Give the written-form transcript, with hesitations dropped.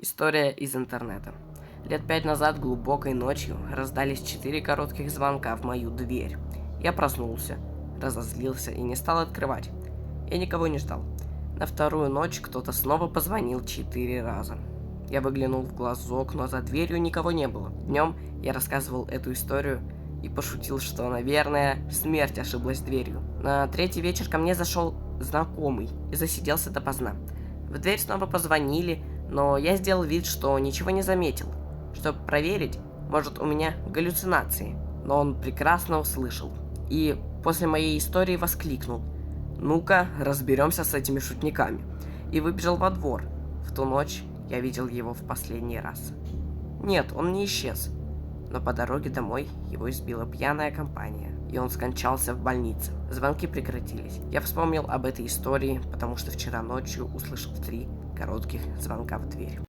История из интернета. Лет 5 назад глубокой ночью раздались 4 коротких звонка в мою дверь. Я проснулся, разозлился и не стал открывать. Я никого не ждал. На вторую ночь кто-то снова позвонил 4 раза. Я выглянул в глазок, но за дверью никого не было. Днем я рассказывал эту историю и пошутил, что, наверное, смерть ошиблась дверью. На третий вечер ко мне зашел знакомый и засиделся допоздна. В дверь снова позвонили, но я сделал вид, что ничего не заметил. Чтобы проверить, может, у меня галлюцинации. Но он прекрасно услышал. И после моей истории воскликнул: «Ну-ка, разберемся с этими шутниками». И выбежал во двор. В ту ночь я видел его в последний раз. Нет, он не исчез. Но по дороге домой его избила пьяная компания, и он скончался в больнице. Звонки прекратились. Я вспомнил об этой истории, потому что вчера ночью услышал 3 коротких звонка в дверь.